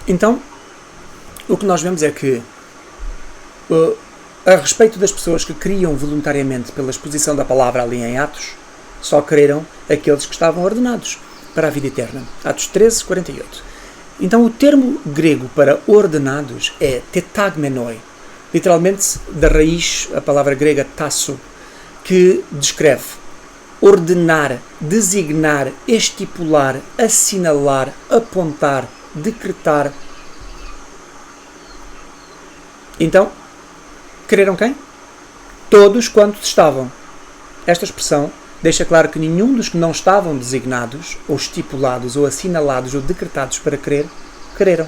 Então, o que nós vemos é que, a respeito das pessoas que criam voluntariamente pela exposição da palavra ali em Atos, só creram aqueles que estavam ordenados para a vida eterna. Atos 13, 48. Então, o termo grego para ordenados é tetagmenoi, literalmente da raiz, a palavra grega tasso, que descreve ordenar, designar, estipular, assinalar, apontar, decretar. Então, creram quem? Todos quantos estavam. Esta expressão deixa claro que nenhum dos que não estavam designados, ou estipulados, ou assinalados, ou decretados para crer, creram.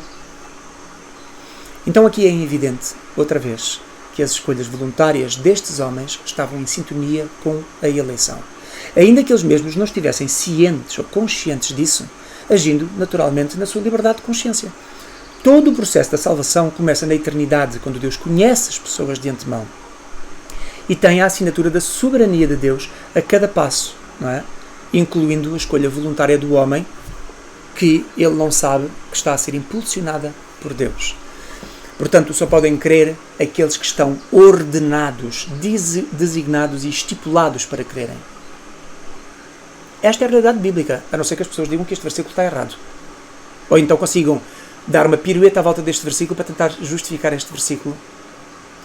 Então aqui é evidente, outra vez, que as escolhas voluntárias destes homens estavam em sintonia com a eleição. Ainda que eles mesmos não estivessem cientes ou conscientes disso, agindo naturalmente na sua liberdade de consciência. Todo o processo da salvação começa na eternidade, quando Deus conhece as pessoas de antemão e tem a assinatura da soberania de Deus a cada passo, não é? Incluindo a escolha voluntária do homem, que ele não sabe que está a ser impulsionada por Deus. Portanto, só podem crer aqueles que estão ordenados, designados e estipulados para crerem. Esta é a realidade bíblica, a não ser que as pessoas digam que este versículo está errado. Ou então consigam dar uma pirueta à volta deste versículo para tentar justificar este versículo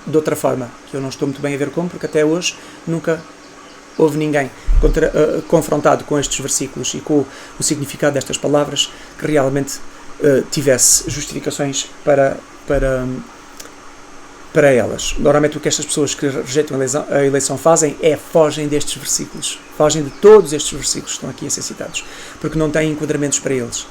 de outra forma, que eu não estou muito bem a ver como, porque até hoje nunca houve ninguém confrontado com estes versículos e com o significado destas palavras que realmente tivesse justificações para elas. Normalmente o que estas pessoas que rejeitam a eleição fazem é fogem destes versículos, fogem de todos estes versículos que estão aqui a ser citados, porque não têm enquadramentos para eles.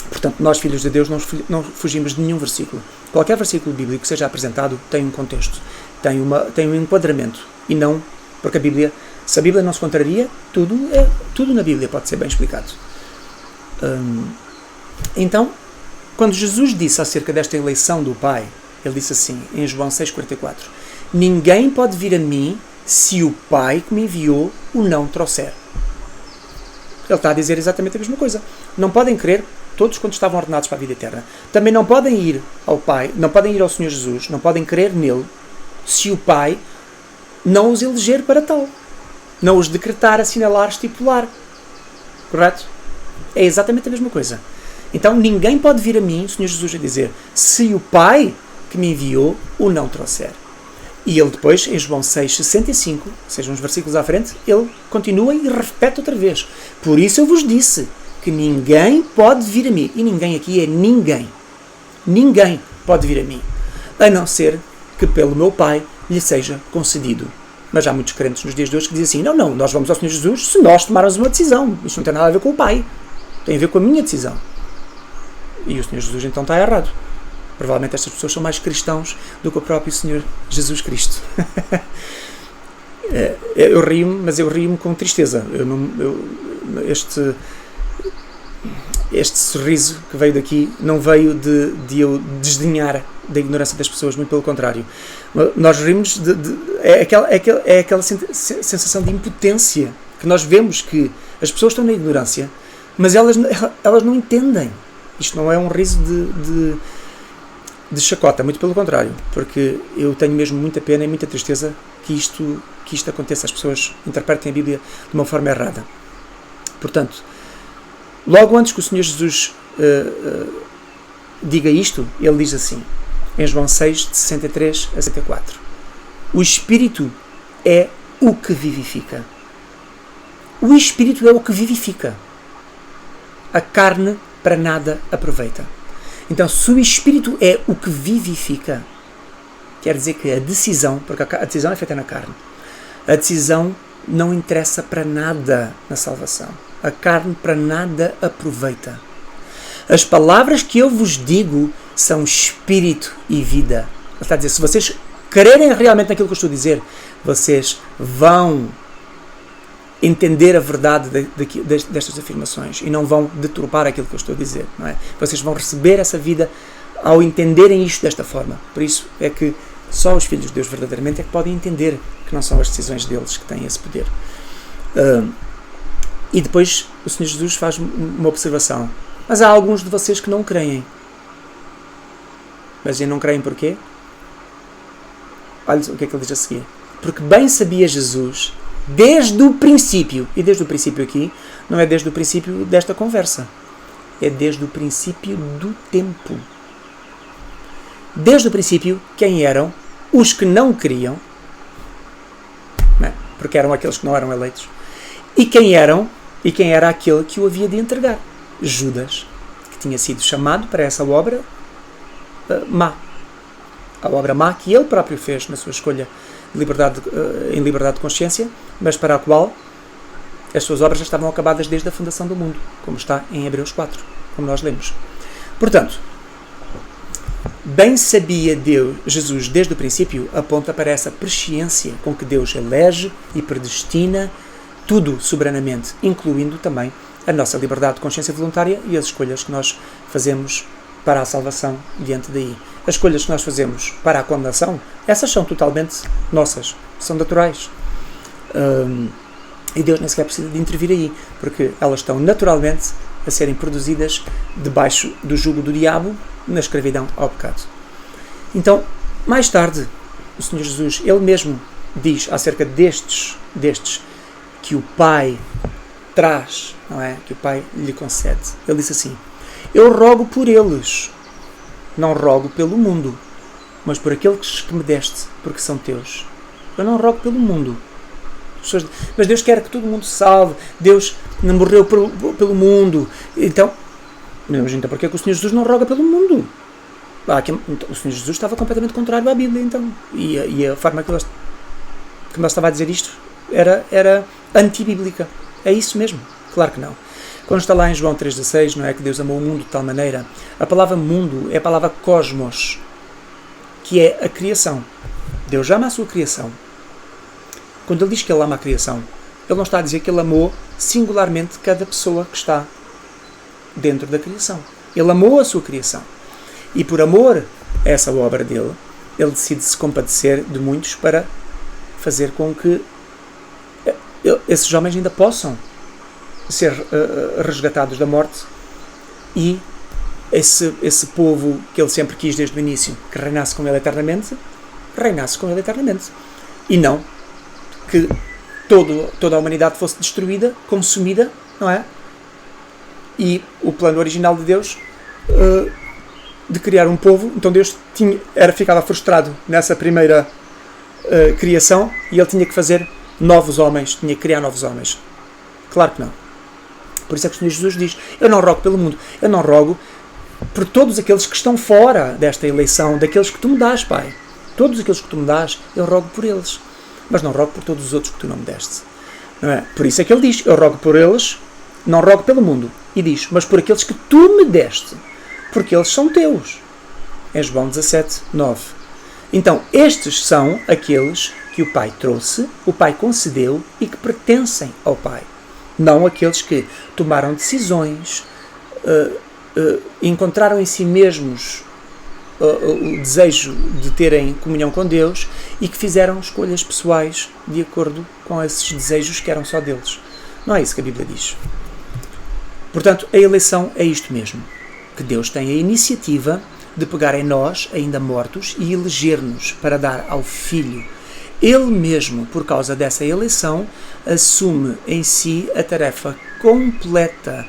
Portanto, nós, filhos de Deus, não fugimos de nenhum versículo. Qualquer versículo bíblico que seja apresentado tem um contexto, tem um enquadramento, e não, porque a Bíblia, se a Bíblia não se contraria, tudo na Bíblia pode ser bem explicado. Então, quando Jesus disse acerca desta eleição do Pai, ele disse assim, em João 6,44, ninguém pode vir a mim se o Pai que me enviou o não trouxer. Ele está a dizer exatamente a mesma coisa. Não podem crer todos quando estavam ordenados para a vida eterna. Também não podem ir ao Pai, não podem ir ao Senhor Jesus, não podem crer nele, se o Pai não os eleger para tal. Não os decretar, assinalar, estipular. Correto? É exatamente a mesma coisa. Então ninguém pode vir a mim, o Senhor Jesus, a dizer, se o Pai que me enviou o não trouxer. E ele depois, em João 6,65, ou seja, uns versículos à frente, ele continua e repete outra vez. Por isso eu vos disse que ninguém pode vir a mim. E ninguém aqui é ninguém. Ninguém pode vir a mim. A não ser que pelo meu Pai lhe seja concedido. Mas há muitos crentes nos dias de hoje que dizem assim, não, nós vamos ao Senhor Jesus se nós tomarmos uma decisão. Isto não tem nada a ver com o Pai. Tem a ver com a minha decisão. E o Senhor Jesus então está errado. Provavelmente estas pessoas são mais cristãos do que o próprio Senhor Jesus Cristo. Eu rio-me, mas eu rio-me com tristeza. Este sorriso que veio daqui não veio de eu desdenhar da ignorância das pessoas, muito pelo contrário. Nós rimos é aquela sensação de impotência que nós vemos que as pessoas estão na ignorância, mas elas não entendem. Isto não é um riso de chacota, muito pelo contrário, porque eu tenho mesmo muita pena e muita tristeza que isto aconteça, as pessoas interpretem a Bíblia de uma forma errada. Portanto, logo antes que o Senhor Jesus diga isto, ele diz assim, em João 6, de 63 a 64, o Espírito é o que vivifica. O Espírito é o que vivifica. A carne para nada aproveita. Então, se o Espírito é o que vivifica, quer dizer que a decisão, porque a decisão é feita na carne, a decisão não interessa para nada na salvação. A carne para nada aproveita. As palavras que eu vos digo são Espírito e vida. Ele está a dizer, se vocês crerem realmente naquilo que eu estou a dizer, vocês vão entender a verdade destas afirmações e não vão deturpar aquilo que eu estou a dizer, não é? Vocês vão receber essa vida ao entenderem isto desta forma. Por isso é que só os filhos de Deus verdadeiramente é que podem entender que não são as decisões deles que têm esse poder. E depois o Senhor Jesus faz uma observação Mas há alguns de vocês que não creem. Mas não creem porquê? Olha o que é que ele diz a seguir. Porque bem sabia Jesus, desde o princípio, e desde o princípio aqui, não é desde o princípio desta conversa, é desde o princípio do tempo. Desde o princípio, quem eram os que não queriam, porque eram aqueles que não eram eleitos, e quem era aquele que o havia de entregar? Judas, que tinha sido chamado para essa obra má. A obra má que ele próprio fez na sua escolha de liberdade, em liberdade de consciência, mas para a qual as suas obras já estavam acabadas desde a fundação do mundo, como está em Hebreus 4, como nós lemos. Portanto, bem sabia Deus, Jesus desde o princípio, aponta para essa presciência com que Deus elege e predestina tudo soberanamente, incluindo também a nossa liberdade de consciência voluntária e as escolhas que nós fazemos para a salvação diante daí. As escolhas que nós fazemos para a condenação, essas são totalmente nossas, são naturais. E Deus nem sequer precisa de intervir aí, porque elas estão naturalmente a serem produzidas debaixo do jugo do diabo, na escravidão ao pecado. Então, mais tarde, o Senhor Jesus, Ele mesmo diz acerca destes que o Pai traz, não é? Que o Pai lhe concede. Ele disse assim: eu rogo por eles, não rogo pelo mundo, mas por aqueles que me deste, porque são teus. Eu não rogo pelo mundo. Mas Deus quer que todo mundo se salve. Deus não morreu pelo mundo. Então porque é que o Senhor Jesus não roga pelo mundo? O Senhor Jesus estava completamente contrário à Bíblia, então. E a forma que ele estava a dizer isto era antibíblica. É isso mesmo? Claro que não. Quando está lá em João 3,16, não é que Deus amou o mundo de tal maneira? A palavra mundo é a palavra cosmos, que é a criação. Deus ama a sua criação. Quando Ele diz que Ele ama a criação, Ele não está a dizer que Ele amou singularmente cada pessoa que está dentro da criação. Ele amou a sua criação. E por amor a essa obra dele, Ele decide se compadecer de muitos para fazer com que esses homens ainda possam ser resgatados da morte e esse povo que Ele sempre quis desde o início, que reinasse com Ele eternamente, E não que toda a humanidade fosse destruída, consumida, não é? E o plano original de Deus de criar um povo, então Deus ficava frustrado nessa primeira criação e Ele tinha que fazer novos homens, tinha que criar novos homens. Claro que não. Por isso é que o Senhor Jesus diz: eu não rogo pelo mundo, eu não rogo por todos aqueles que estão fora desta eleição, daqueles que tu me dás, Pai. Todos aqueles que tu me dás, eu rogo por eles. Mas não rogo por todos os outros que tu não me deste. Não é? Por isso é que ele diz: eu rogo por eles, não rogo pelo mundo. E diz: mas por aqueles que tu me deste, porque eles são teus. Em João 17, 9. Então, estes são aqueles que o Pai trouxe, o Pai concedeu e que pertencem ao Pai. Não aqueles que tomaram decisões, encontraram em si mesmos o desejo de terem comunhão com Deus e que fizeram escolhas pessoais de acordo com esses desejos que eram só deles. Não é isso que a Bíblia diz. Portanto, a eleição é isto mesmo, que Deus tem a iniciativa de pegar em nós, ainda mortos, e eleger-nos para dar ao Filho. Ele mesmo, por causa dessa eleição, assume em si a tarefa completa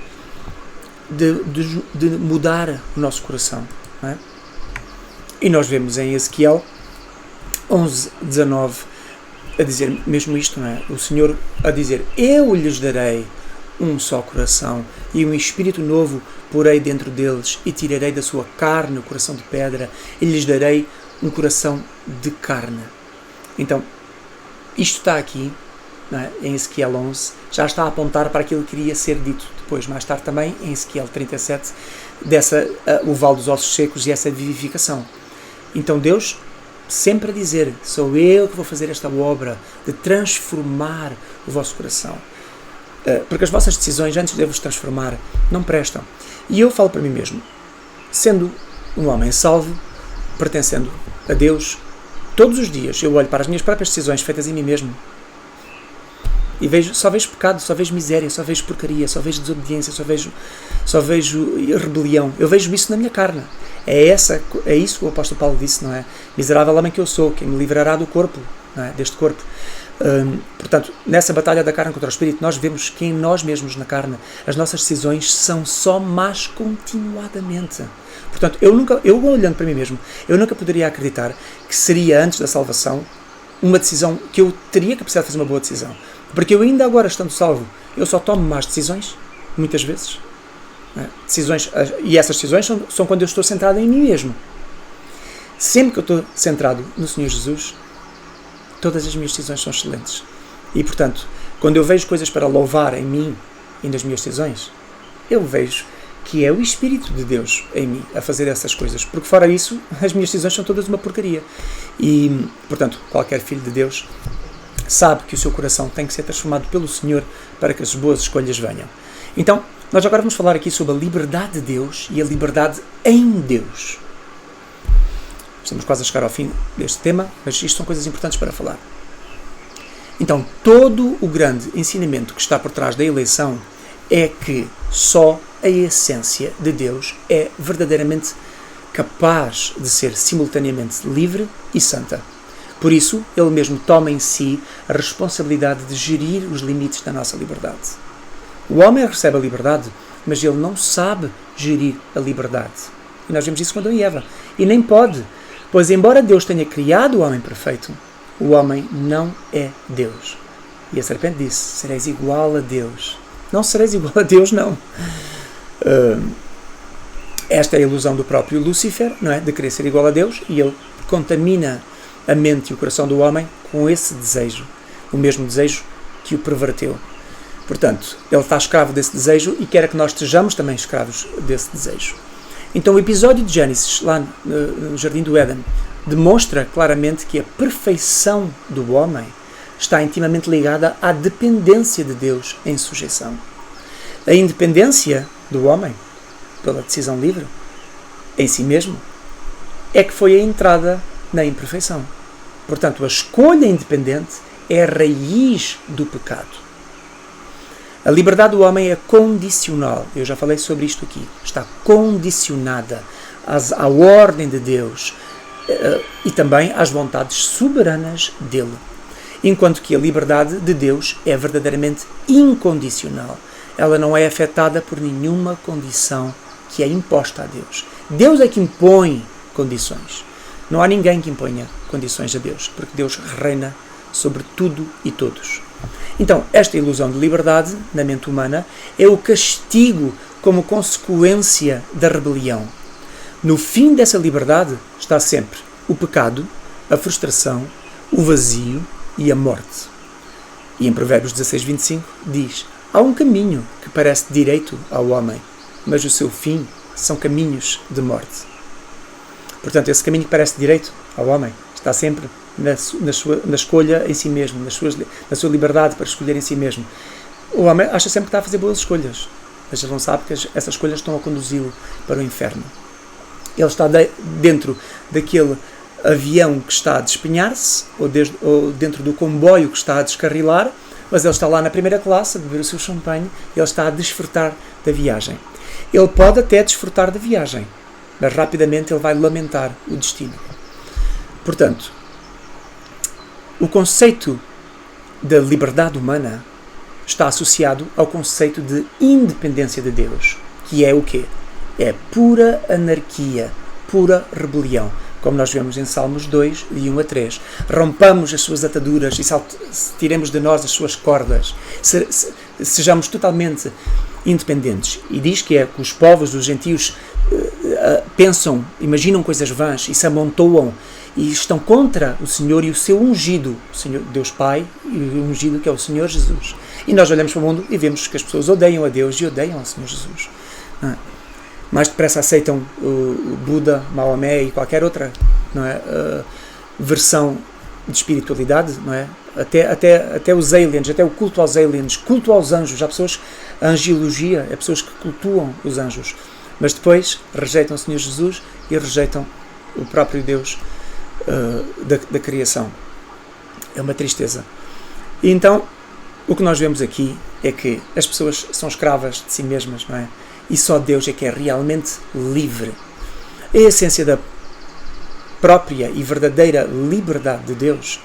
de mudar o nosso coração. Não é? E nós vemos em Ezequiel 11, 19 a dizer mesmo isto, não é? O Senhor a dizer: eu lhes darei um só coração e um espírito novo porei dentro deles e tirarei da sua carne o coração de pedra e lhes darei um coração de carne. Então, isto está aqui, não é? Em Ezequiel 11, já está a apontar para aquilo que iria ser dito depois, mais tarde também, em Ezequiel 37, o vale dos ossos secos e essa vivificação. Então Deus sempre a dizer: sou eu que vou fazer esta obra de transformar o vosso coração. Porque as vossas decisões, antes de eu vos transformar, não prestam. E eu falo para mim mesmo, sendo um homem salvo, pertencendo a Deus, todos os dias eu olho para as minhas próprias decisões feitas em mim mesmo e só vejo pecado, só vejo miséria, só vejo porcaria, só vejo desobediência, só vejo rebelião. Eu vejo isso na minha carne. É isso que o apóstolo Paulo disse, não é? Miserável homem que eu sou, quem me livrará do corpo, não é? Deste corpo. Portanto, nessa batalha da carne contra o espírito, nós vemos que em nós mesmos, na carne, as nossas decisões são só más continuadamente. Portanto, eu olhando para mim mesmo, eu nunca poderia acreditar que seria antes da salvação uma decisão que eu teria que precisar de fazer uma boa decisão. Porque eu ainda agora, estando salvo, eu só tomo más decisões, muitas vezes. E essas decisões são quando eu estou centrado em mim mesmo. Sempre que eu estou centrado no Senhor Jesus, todas as minhas decisões são excelentes. E, portanto, quando eu vejo coisas para louvar em mim e nas minhas decisões, eu vejo que é o Espírito de Deus em mim a fazer essas coisas. Porque, fora isso, as minhas decisões são todas uma porcaria. E, portanto, qualquer filho de Deus sabe que o seu coração tem que ser transformado pelo Senhor para que as boas escolhas venham. Então, nós agora vamos falar aqui sobre a liberdade de Deus e a liberdade em Deus. Estamos quase a chegar ao fim deste tema, mas isto são coisas importantes para falar. Então, todo o grande ensinamento que está por trás da eleição é que só a essência de Deus é verdadeiramente capaz de ser simultaneamente livre e santa. Por isso, Ele mesmo toma em si a responsabilidade de gerir os limites da nossa liberdade. O homem recebe a liberdade, mas ele não sabe gerir a liberdade. E nós vemos isso com Adão e Eva. E nem pode, pois embora Deus tenha criado o homem perfeito, o homem não é Deus. E a serpente disse, sereis igual a Deus. Não sereis igual a Deus, não. Esta é a ilusão do próprio Lúcifer, não é? De querer ser igual a Deus, e ele contamina a mente e o coração do homem com esse desejo, o mesmo desejo que o perverteu. Portanto, ele está escravo desse desejo e quer que nós estejamos também escravos desse desejo. Então, o episódio de Gênesis, lá no Jardim do Éden, demonstra claramente que a perfeição do homem está intimamente ligada à dependência de Deus em sujeição. A independência do homem, pela decisão livre, em si mesmo, é que foi a entrada na imperfeição. Portanto, a escolha independente é a raiz do pecado. A liberdade do homem é condicional. Eu já falei sobre isto aqui. Está condicionada à ordem de Deus e também às vontades soberanas dele. Enquanto que a liberdade de Deus é verdadeiramente incondicional. Ela não é afetada por nenhuma condição que é imposta a Deus. Deus é que impõe condições. Não há ninguém que imponha condições a Deus, porque Deus reina sobre tudo e todos. Então, esta ilusão de liberdade na mente humana é o castigo como consequência da rebelião. No fim dessa liberdade está sempre o pecado, a frustração, o vazio e a morte. E em Provérbios 16:25 diz, há um caminho que parece direito ao homem, mas o seu fim são caminhos de morte. Portanto, esse caminho que parece direito ao homem está sempre na escolha em si mesmo, na sua liberdade para escolher em si mesmo. O homem acha sempre que está a fazer boas escolhas, mas ele não sabe que essas escolhas estão a conduzi-lo para o inferno. Ele está dentro daquele avião que está a despenhar-se, ou dentro do comboio que está a descarrilar, mas ele está lá na primeira classe a beber o seu champanhe e ele está a desfrutar da viagem. Ele pode até desfrutar da viagem, mas rapidamente ele vai lamentar o destino. Portanto, o conceito da liberdade humana está associado ao conceito de independência de Deus, que é o quê? É pura anarquia, pura rebelião, como nós vemos em Salmos 2, de 1 a 3. Rompamos as suas ataduras e tiremos de nós as suas cordas. Sejamos totalmente independentes. E diz que os povos, os gentios, pensam, imaginam coisas vãs e se amontoam e estão contra o Senhor e o seu ungido, o Senhor Deus Pai e o ungido que é o Senhor Jesus. E nós olhamos para o mundo e vemos que as pessoas odeiam a Deus e odeiam ao Senhor Jesus. Não é? Mais depressa aceitam o Buda, Maomé e qualquer outra, não é, versão de espiritualidade, não é? Até os aliens, até o culto aos aliens, culto aos anjos. Há pessoas, a angiologia, é pessoas que cultuam os anjos, mas depois rejeitam o Senhor Jesus e rejeitam o próprio Deus da criação. É uma tristeza. E então, O que nós vemos aqui é que as pessoas são escravas de si mesmas, não é? E só Deus é que é realmente livre. A essência da própria e verdadeira liberdade de Deus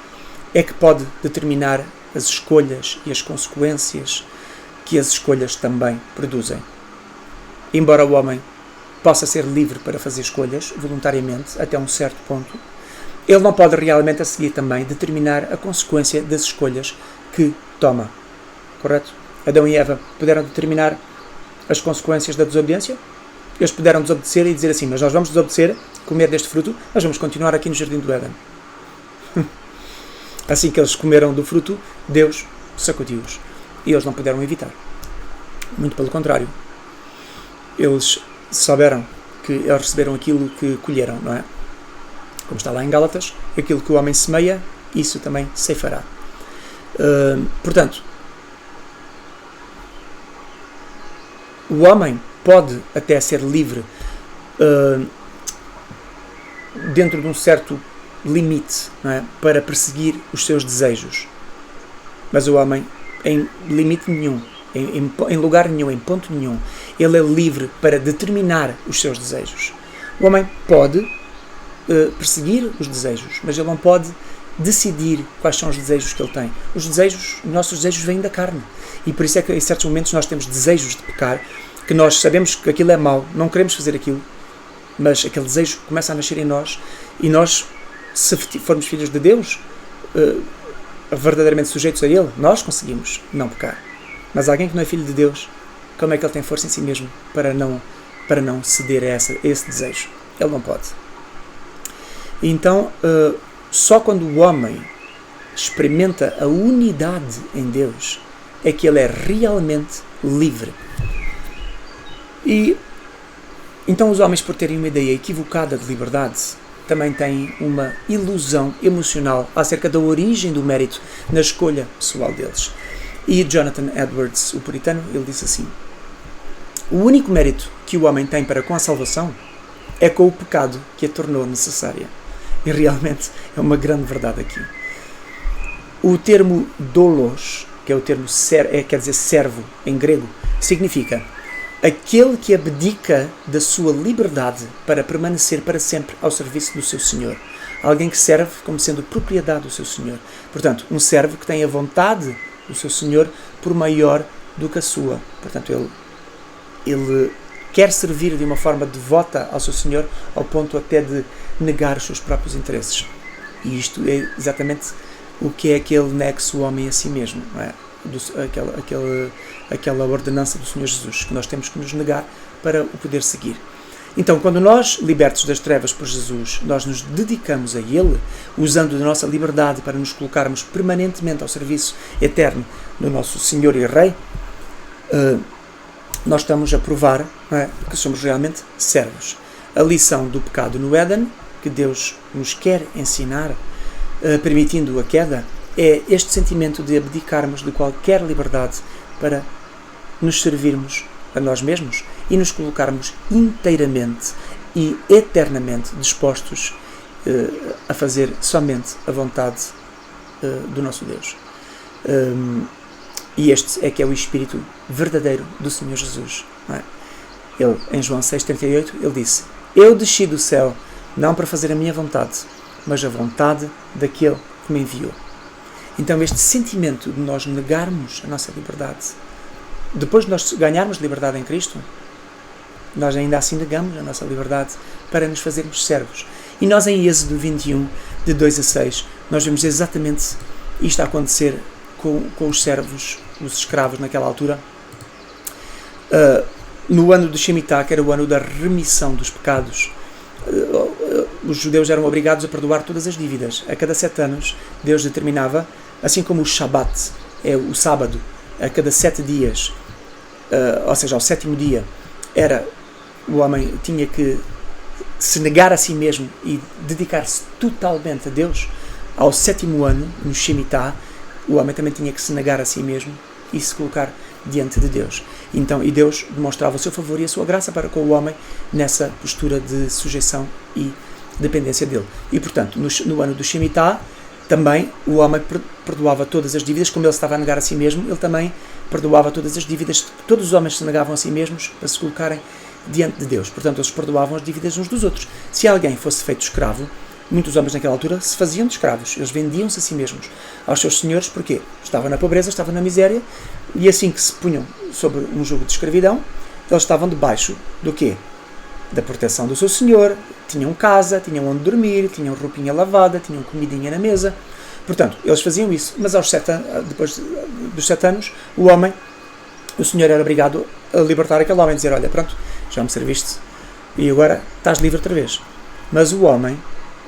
é que pode determinar as escolhas e as consequências que as escolhas também produzem. Embora o homem possa ser livre para fazer escolhas voluntariamente até um certo ponto, ele não pode realmente a seguir também determinar a consequência das escolhas que toma. Correto? Adão e Eva puderam determinar as consequências da desobediência? Eles puderam desobedecer e dizer assim, mas nós vamos desobedecer, comer deste fruto, nós vamos continuar aqui no Jardim do Éden. Assim que eles comeram do fruto, Deus sacudiu-os. E eles não puderam evitar. Muito pelo contrário. Eles souberam que eles receberam aquilo que colheram, não é? Como está lá em Gálatas, aquilo que o homem semeia, isso também ceifará. Portanto, o homem pode até ser livre dentro de um certo limite, não é? Para perseguir os seus desejos. Mas o homem, em limite nenhum, em lugar nenhum, em ponto nenhum, ele é livre para determinar os seus desejos. O homem pode perseguir os desejos, mas ele não pode decidir quais são os desejos que ele tem. Os nossos desejos vêm da carne. E por isso é que em certos momentos nós temos desejos de pecar, que nós sabemos que aquilo é mau, não queremos fazer aquilo, mas aquele desejo começa a nascer em nós, e nós, se formos filhos de Deus, verdadeiramente sujeitos a Ele, nós conseguimos não pecar. Mas alguém que não é filho de Deus, como é que ele tem força em si mesmo para não ceder a esse desejo? Ele não pode. Então, só quando o homem experimenta a unidade em Deus é que ele é realmente livre. E então os homens, por terem uma ideia equivocada de liberdade, também têm uma ilusão emocional acerca da origem do mérito na escolha pessoal deles. E Jonathan Edwards, o puritano, ele disse assim: o único mérito que o homem tem para com a salvação é com o pecado que a tornou necessária. E realmente é uma grande verdade aqui. O termo doulos, que é o termo quer dizer servo em grego, significa aquele que abdica da sua liberdade para permanecer para sempre ao serviço do seu senhor. Alguém que serve como sendo propriedade do seu senhor. Portanto, um servo que tem a vontade do seu senhor por maior do que a sua. Portanto, ele quer servir de uma forma devota ao seu senhor, ao ponto até de negar os seus próprios interesses. E isto é exatamente o que é aquele nexo homem a si mesmo, não é? Aquela ordenança do Senhor Jesus, que nós temos que nos negar para o poder seguir. Então, quando nós, libertos das trevas por Jesus, nós nos dedicamos a Ele, usando a nossa liberdade para nos colocarmos permanentemente ao serviço eterno do nosso Senhor e Rei, nós estamos a provar, não é, que somos realmente servos. A lição do pecado no Éden, que Deus nos quer ensinar, permitindo a queda, é este sentimento de abdicarmos de qualquer liberdade para nos servirmos a nós mesmos e nos colocarmos inteiramente e eternamente dispostos a fazer somente a vontade do nosso Deus. E este é que é o espírito verdadeiro do Senhor Jesus. Não é? Ele, em João 6,38, ele disse: eu desci do céu não para fazer a minha vontade, mas a vontade daquele que me enviou. Então este sentimento de nós negarmos a nossa liberdade, depois de nós ganharmos liberdade em Cristo, nós ainda assim negamos a nossa liberdade para nos fazermos servos. E nós em Êxodo 21, de 2 a 6, nós vemos exatamente isto a acontecer com os servos, os escravos naquela altura. No ano do Shemitah, que era o ano da remissão dos pecados, os judeus eram obrigados a perdoar todas as dívidas. A cada 7 anos, Deus determinava, assim como o Shabat, é o sábado, a cada 7 dias, ou seja, ao 7º dia, o homem tinha que se negar a si mesmo e dedicar-se totalmente a Deus. Ao 7º ano, no Shemitah, o homem também tinha que se negar a si mesmo e se colocar diante de Deus. Então, e Deus demonstrava o seu favor e a sua graça para com o homem nessa postura de sujeição e dependência dele. E, portanto, no ano do Shemitah, também o homem perdoava todas as dívidas, como ele estava a negar a si mesmo, ele também perdoava todas as dívidas. Todos os homens se negavam a si mesmos para se colocarem diante de Deus. Portanto, eles perdoavam as dívidas uns dos outros. Se alguém fosse feito escravo, muitos homens naquela altura se faziam de escravos. Eles vendiam-se a si mesmos aos seus senhores. Porquê? Estavam na pobreza, estavam na miséria, e assim que se punham sobre um jugo de escravidão, eles estavam debaixo do quê? Da proteção do seu senhor. Tinham casa, tinham onde dormir, tinham roupinha lavada, tinham comidinha na mesa. Portanto, eles faziam isso, mas depois dos 7 anos, o senhor era obrigado a libertar aquele homem, dizer, olha, pronto, já me serviste e agora estás livre outra vez. Mas o homem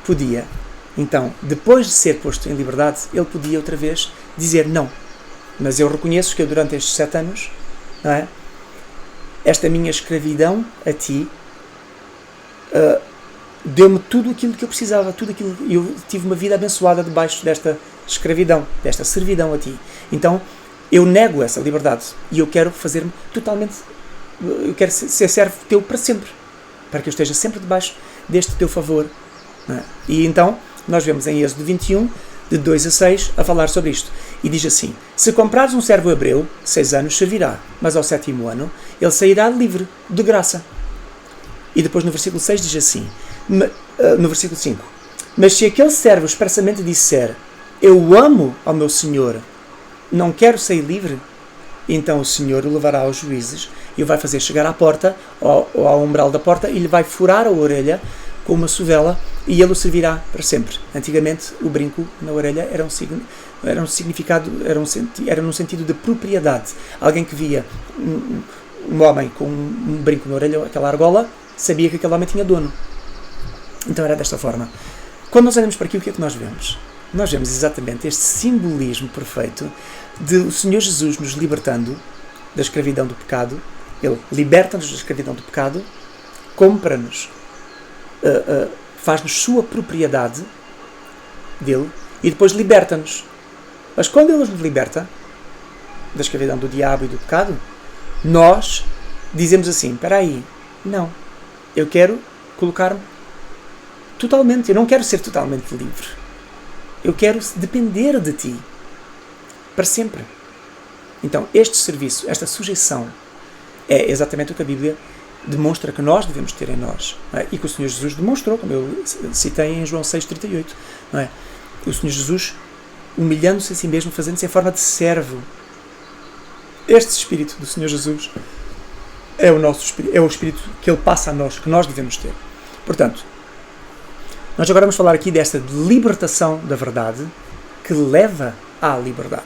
podia, então, depois de ser posto em liberdade, ele podia outra vez dizer não. Mas eu reconheço que eu, durante estes 7 anos, não é, esta minha escravidão a ti deu-me tudo aquilo que eu precisava, tudo aquilo, eu tive uma vida abençoada debaixo desta escravidão, desta servidão a ti. Então, eu nego essa liberdade e eu quero fazer-me totalmente, eu quero ser servo teu para sempre, para que eu esteja sempre debaixo deste teu favor. Não é? E então, nós vemos em Êxodo 21, de 2 a 6, a falar sobre isto. E diz assim, se comprares um servo hebreu, 6 anos servirá, mas ao 7º ano, ele sairá livre, de graça. E depois no versículo 6 diz assim, no versículo 5, mas se aquele servo expressamente disser, eu amo ao meu senhor, não quero sair livre, então o senhor o levará aos juízes e o vai fazer chegar à porta, ou ao umbral da porta, e lhe vai furar a orelha com uma sovela, e ele o servirá para sempre. Antigamente o brinco na orelha era um significado, era num sentido de propriedade. Alguém que via um homem com um brinco na orelha, aquela argola, sabia que aquele homem tinha dono. Então era desta forma. Quando nós olhamos para aqui, o que é que nós vemos? Nós vemos exatamente este simbolismo perfeito de o Senhor Jesus nos libertando da escravidão do pecado. Ele liberta-nos da escravidão do pecado, compra-nos, faz-nos sua propriedade dele e depois liberta-nos. Mas quando ele nos liberta da escravidão do diabo e do pecado, nós dizemos assim, espera aí, não, eu quero colocar-me totalmente, eu não quero ser totalmente livre. Eu quero depender de ti para sempre. Então, este serviço, esta sujeição, é exatamente o que a Bíblia demonstra que nós devemos ter em nós. Não é? E que o Senhor Jesus demonstrou, como eu citei em João 6,38. Não é? O Senhor Jesus, humilhando-se a si mesmo, fazendo-se em forma de servo. Este Espírito do Senhor Jesus é o nosso Espírito, é o Espírito que Ele passa a nós, que nós devemos ter. Portanto, nós agora vamos falar aqui desta libertação da verdade que leva à liberdade.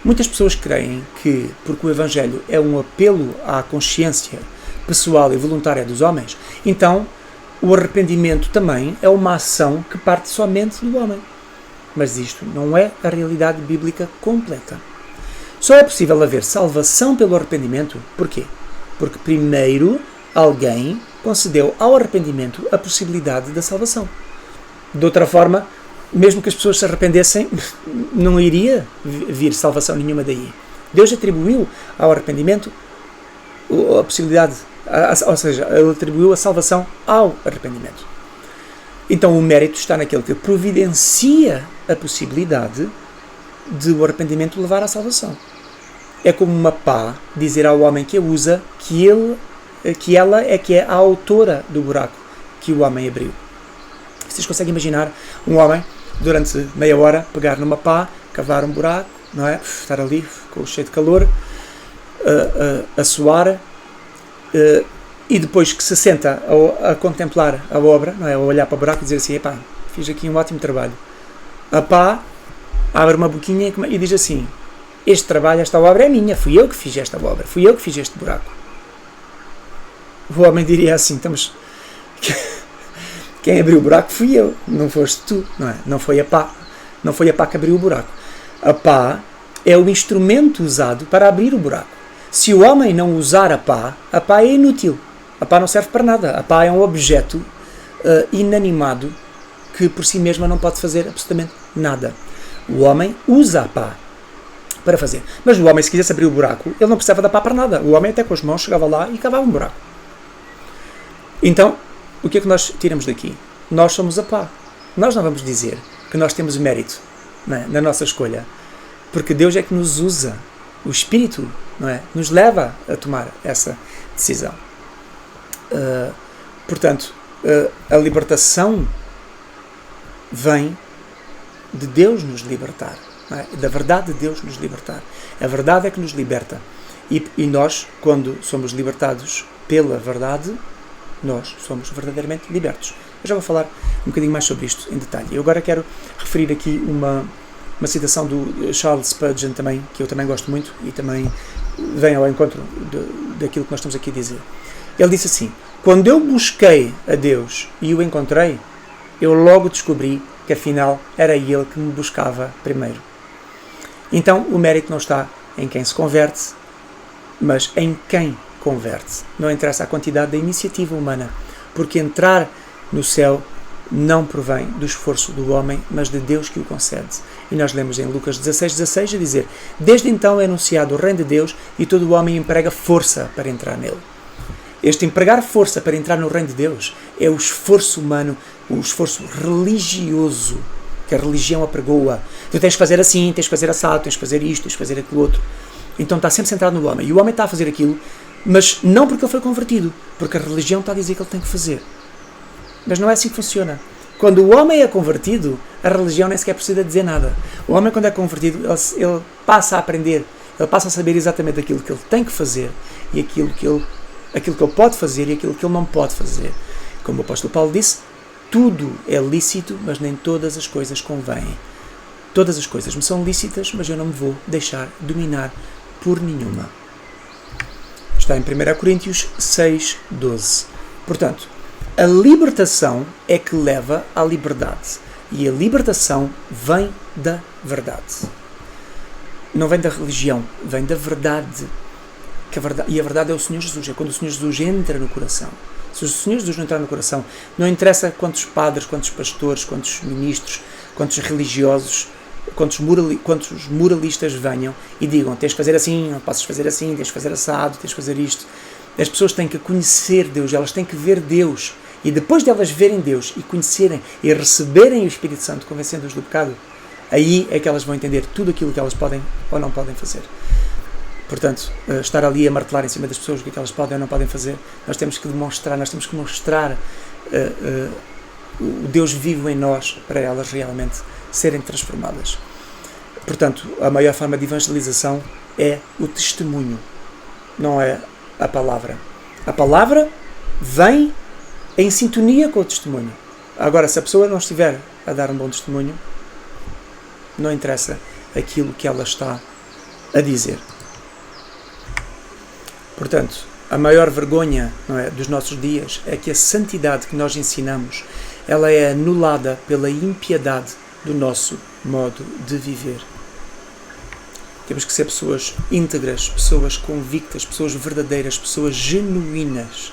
Muitas pessoas creem que, porque o Evangelho é um apelo à consciência pessoal e voluntária dos homens, então o arrependimento também é uma ação que parte somente do homem. Mas isto não é a realidade bíblica completa. Só é possível haver salvação pelo arrependimento. Porquê? Porque primeiro alguém concedeu ao arrependimento a possibilidade da salvação. De outra forma, mesmo que as pessoas se arrependessem, não iria vir salvação nenhuma daí. Deus atribuiu ao arrependimento a possibilidade, ou seja, Ele atribuiu a salvação ao arrependimento. Então o mérito está naquele que providencia a possibilidade de o arrependimento levar à salvação. É como uma pá dizer ao homem que a usa que ela é que é a autora do buraco que o homem abriu. Vocês conseguem imaginar um homem, durante meia hora, pegar numa pá, cavar um buraco, não é? Estar ali, cheio de calor, a suar, e depois que se senta a contemplar a obra, não é? A olhar para o buraco e dizer assim, epá, fiz aqui um ótimo trabalho. A pá abre uma boquinha e diz assim, este trabalho, esta obra é minha, fui eu que fiz esta obra, fui eu que fiz este buraco. O homem diria assim, mas quem abriu o buraco fui eu, não foste tu, não é? Não foi a pá que abriu o buraco. A pá é o instrumento usado para abrir o buraco. Se o homem não usar a pá é inútil. A pá não serve para nada. A pá é um objeto inanimado que por si mesma não pode fazer absolutamente nada. O homem usa a pá para fazer. Mas o homem, se quisesse abrir o buraco, ele não precisava da pá para nada. O homem até com as mãos chegava lá e cavava um buraco. Então, o que é que nós tiramos daqui? Nós somos a pá. Nós não vamos dizer que nós temos mérito, não é? Na nossa escolha. Porque Deus é que nos usa. O Espírito, não é? Nos leva a tomar essa decisão. Portanto, a libertação vem de Deus nos libertar. Não é? Da verdade de Deus nos libertar. A verdade é que nos liberta. E nós, quando somos libertados pela verdade, nós somos verdadeiramente libertos. Eu já vou falar um bocadinho mais sobre isto em detalhe. Eu agora quero referir aqui uma citação do Charles Spurgeon também, que eu também gosto muito e também vem ao encontro daquilo que nós estamos aqui a dizer. Ele disse assim: quando eu busquei a Deus e o encontrei, eu logo descobri que afinal era Ele que me buscava primeiro. Então o mérito não está em quem se converte, mas em quem converte. Não interessa a quantidade da iniciativa humana, porque entrar no céu não provém do esforço do homem, mas de Deus que o concede. E nós lemos em Lucas 16:16 a dizer: desde então é anunciado o reino de Deus e todo o homem emprega força para entrar nele. Este empregar força para entrar no reino de Deus é o esforço humano, o esforço religioso que a religião apregoa. Tu tens que fazer assim, tens que fazer assado, tens que fazer isto, tens que fazer aquilo outro. Então está sempre centrado no homem. E o homem está a fazer aquilo, mas não porque ele foi convertido, porque a religião está a dizer que ele tem que fazer. Mas não é assim que funciona. Quando o homem é convertido, a religião nem sequer precisa dizer nada. O homem, quando é convertido, ele passa a aprender, ele passa a saber exatamente aquilo que ele tem que fazer e aquilo que ele pode fazer e aquilo que ele não pode fazer. Como o apóstolo Paulo disse, tudo é lícito, mas nem todas as coisas convêm. Todas as coisas me são lícitas, mas eu não me vou deixar dominar por nenhuma. Está em 1 Coríntios 6:12. Portanto, a libertação é que leva à liberdade. E a libertação vem da verdade. Não vem da religião, vem da verdade. E a verdade é o Senhor Jesus. É quando o Senhor Jesus entra no coração. Se o Senhor Jesus não entrar no coração, não interessa quantos padres, quantos pastores, quantos ministros, quantos religiosos, quantos moralistas venham e digam: tens de fazer assim, não podes fazer assim, tens de fazer assado, tens de fazer isto. As pessoas têm que conhecer Deus, elas têm que ver Deus. E depois de elas verem Deus e conhecerem e receberem o Espírito Santo, convencendo-os do pecado, aí é que elas vão entender tudo aquilo que elas podem ou não podem fazer. Portanto, estar ali a martelar em cima das pessoas o que elas podem ou não podem fazer, nós temos que mostrar o Deus vivo em nós para elas realmente serem transformadas. Portanto, a maior forma de evangelização é o testemunho, não é a palavra. A palavra vem em sintonia com o testemunho. Agora, se a pessoa não estiver a dar um bom testemunho, não interessa aquilo que ela está a dizer. Portanto, a maior vergonha, não é, dos nossos dias é que a santidade que nós ensinamos, ela é anulada pela impiedade do nosso modo de viver. Temos que ser pessoas íntegras, pessoas convictas, pessoas verdadeiras, pessoas genuínas,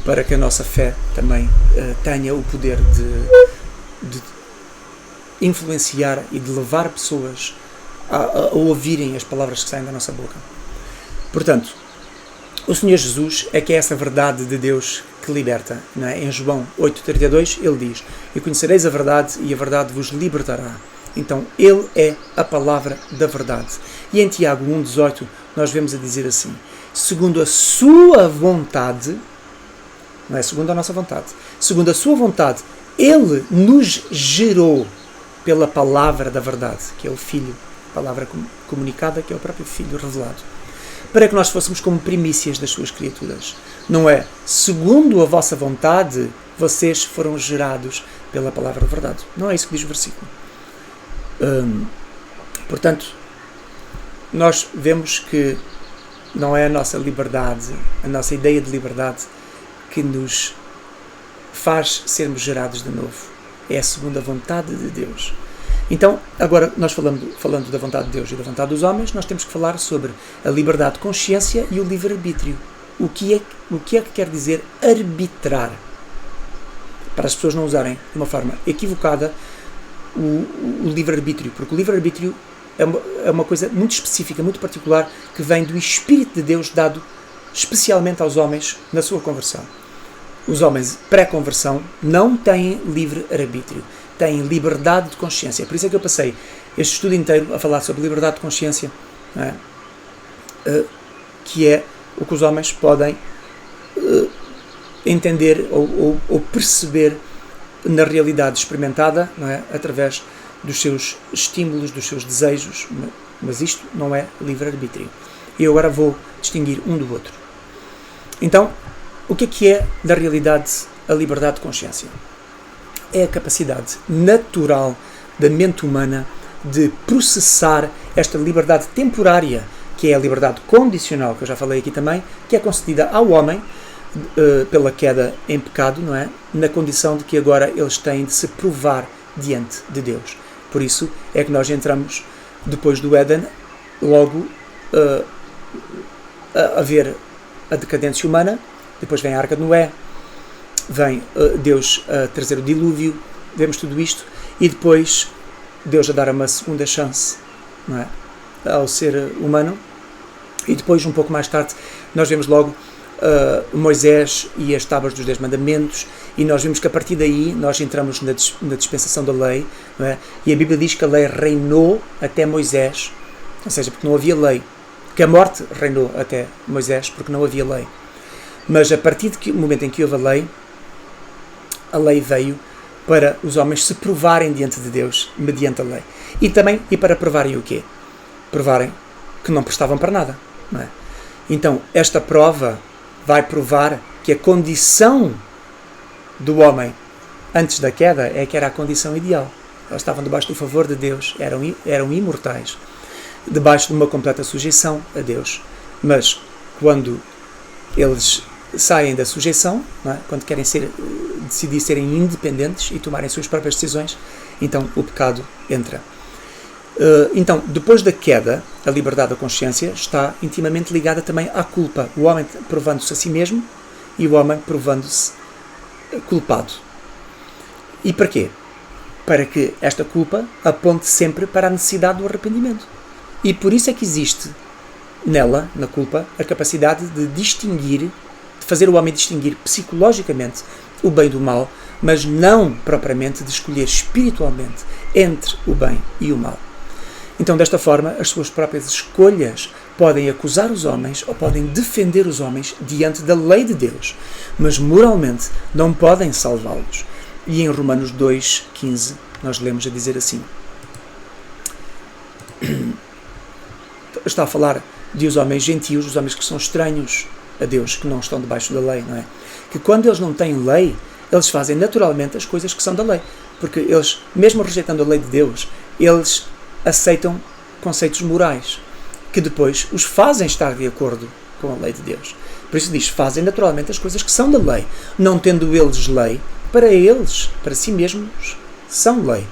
para que a nossa fé também tenha o poder de influenciar e de levar pessoas a ouvirem as palavras que saem da nossa boca. Portanto, o Senhor Jesus é que é essa verdade de Deus que liberta. Não é? Em João 8,32 ele diz: e conhecereis a verdade e a verdade vos libertará. Então ele é a palavra da verdade. E em Tiago 1,18 nós vemos a dizer assim: segundo a sua vontade, não é segundo a nossa vontade, segundo a sua vontade, ele nos gerou pela palavra da verdade, que é o Filho, palavra comunicada, que é o próprio Filho revelado, para que nós fôssemos como primícias das suas criaturas. Não é segundo a vossa vontade, vocês foram gerados pela palavra da verdade. Não é isso que diz o versículo. Portanto, nós vemos que não é a nossa liberdade, a nossa ideia de liberdade que nos faz sermos gerados de novo. É a segunda vontade de Deus. Então, agora, nós falando da vontade de Deus e da vontade dos homens, nós temos que falar sobre a liberdade de consciência e o livre-arbítrio. O que é que quer dizer arbitrar? Para as pessoas não usarem de uma forma equivocada o livre-arbítrio, porque o livre-arbítrio é uma coisa muito específica, muito particular, que vem do Espírito de Deus dado especialmente aos homens na sua conversão. Os homens pré-conversão não têm livre-arbítrio. têm liberdade de consciência. Por isso é que eu passei este estudo inteiro a falar sobre liberdade de consciência, não é? Que é o que os homens podem entender ou perceber na realidade experimentada, não é? Através dos seus estímulos, dos seus desejos, mas isto não é livre-arbítrio. E eu agora vou distinguir um do outro. Então, o que é, na realidade, a liberdade de consciência? É a capacidade natural da mente humana de processar esta liberdade temporária, que é a liberdade condicional, que eu já falei aqui também, que é concedida ao homem pela queda em pecado, não é? Na condição de que agora eles têm de se provar diante de Deus. Por isso é que nós entramos, depois do Éden, logo a ver a decadência humana, depois vem a Arca de Noé, vem Deus a trazer o dilúvio, vemos tudo isto, e depois Deus a dar uma segunda chance, não é? Ao ser humano, e depois, um pouco mais tarde, nós vemos logo Moisés e as tábuas dos 10 mandamentos, e nós vemos que a partir daí nós entramos na dispensação da lei, não é? E a Bíblia diz que a lei reinou até Moisés, ou seja, porque não havia lei, que a morte reinou até Moisés porque não havia lei, mas a partir do momento em que houve a lei veio para os homens se provarem diante de Deus mediante a lei, e para provarem o quê? Provarem que não prestavam para nada, não é? Então esta prova vai provar que a condição do homem antes da queda é que era a condição ideal. Eles estavam debaixo do favor de Deus, eram imortais, debaixo de uma completa sujeição a Deus. Mas quando eles saem da sujeição, não é? Quando querem decidir serem independentes e tomarem suas próprias decisões, então o pecado entra. Então, depois da queda, a liberdade da consciência está intimamente ligada também à culpa. O homem provando-se a si mesmo e o homem provando-se culpado. E para quê? Para que esta culpa aponte sempre para a necessidade do arrependimento. E por isso é que existe nela, na culpa, a capacidade de distinguir, de fazer o homem distinguir psicologicamente o bem do mal, mas não propriamente de escolher espiritualmente entre o bem e o mal. Então, desta forma, as suas próprias escolhas podem acusar os homens ou podem defender os homens diante da lei de Deus, mas moralmente não podem salvá-los. E em Romanos 2,15 nós lemos a dizer assim. Está a falar de os homens gentios, os homens que são estranhos a Deus, que não estão debaixo da lei, não é? Que quando eles não têm lei, eles fazem naturalmente as coisas que são da lei. Porque eles, mesmo rejeitando a lei de Deus, eles aceitam conceitos morais, que depois os fazem estar de acordo com a lei de Deus. Por isso diz, fazem naturalmente as coisas que são da lei, não tendo eles lei, para eles, para si mesmos, são lei,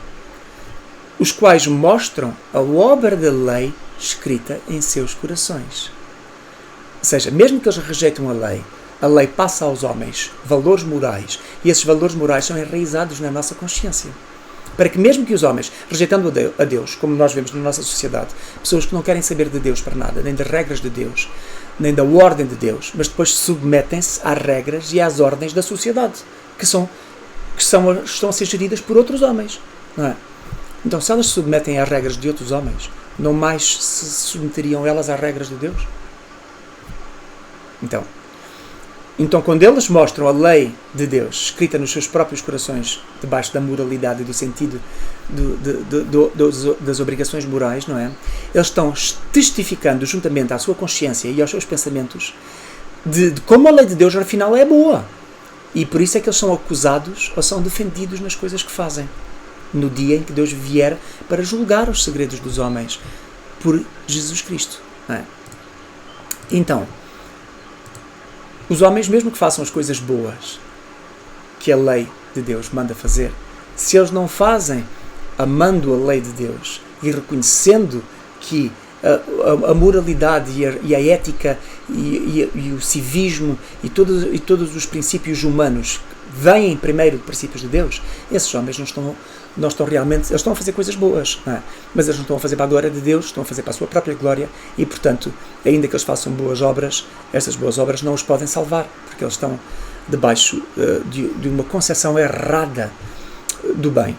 os quais mostram a obra da lei escrita em seus corações. Ou seja, mesmo que eles rejeitam a lei passa aos homens valores morais, e esses valores morais são enraizados na nossa consciência. Para que mesmo que os homens, rejeitando a Deus, como nós vemos na nossa sociedade, pessoas que não querem saber de Deus para nada, nem das regras de Deus, nem da ordem de Deus, mas depois submetem-se às regras e às ordens da sociedade, que estão a ser geridas por outros homens, não é? Então, se elas se submetem às regras de outros homens, não mais se submeteriam elas às regras de Deus? Então, quando eles mostram a lei de Deus escrita nos seus próprios corações, debaixo da moralidade e do sentido das obrigações morais, não é? Eles estão testificando juntamente à sua consciência e aos seus pensamentos de como a lei de Deus, afinal, é boa. E por isso é que eles são acusados ou são defendidos nas coisas que fazem, no dia em que Deus vier para julgar os segredos dos homens por Jesus Cristo, não é? Então, os homens, mesmo que façam as coisas boas que a lei de Deus manda fazer, se eles não fazem amando a lei de Deus e reconhecendo que a moralidade e a ética e o civismo e todos os princípios humanos vêm primeiro de princípios de Deus, esses homens não estão realmente, eles estão a fazer coisas boas, não é? Mas eles não estão a fazer para a glória de Deus, estão a fazer para a sua própria glória e, portanto, ainda que eles façam boas obras, essas boas obras não os podem salvar, porque eles estão debaixo de uma concepção errada do bem.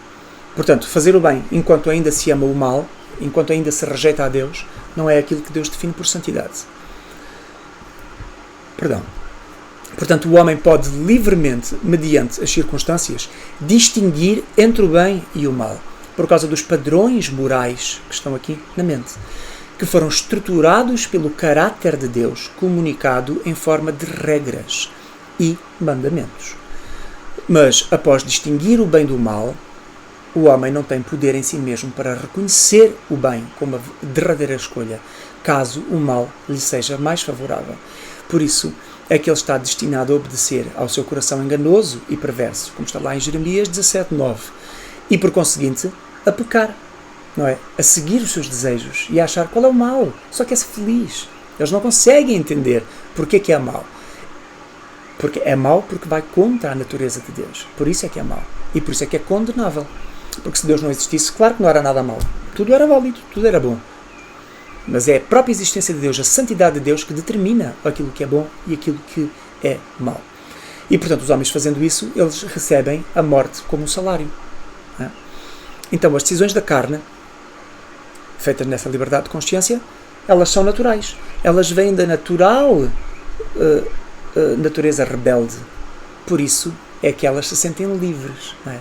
Portanto, fazer o bem enquanto ainda se ama o mal, enquanto ainda se rejeita a Deus, não é aquilo que Deus define por santidade. Perdão. Portanto, o homem pode livremente, mediante as circunstâncias, distinguir entre o bem e o mal, por causa dos padrões morais que estão aqui na mente, que foram estruturados pelo caráter de Deus, comunicado em forma de regras e mandamentos. Mas, após distinguir o bem do mal, o homem não tem poder em si mesmo para reconhecer o bem como a derradeira escolha, caso o mal lhe seja mais favorável. Por isso é que ele está destinado a obedecer ao seu coração enganoso e perverso, como está lá em Jeremias 17:9, e por conseguinte a pecar, não é? A seguir os seus desejos e a achar qual é o mal, só quer ser feliz. Eles não conseguem entender porque que é mau. Porque é mau porque vai contra a natureza de Deus. Por isso é que é mau. E por isso é que é condenável. Porque se Deus não existisse, claro que não era nada mau. Tudo era válido, tudo era bom. Mas é a própria existência de Deus, a santidade de Deus, que determina aquilo que é bom e aquilo que é mau. E, portanto, os homens fazendo isso, eles recebem a morte como um salário. Então, as decisões da carne, feitas nessa liberdade de consciência, elas são naturais. Elas vêm da natural natureza rebelde. Por isso é que elas se sentem livres. Não é?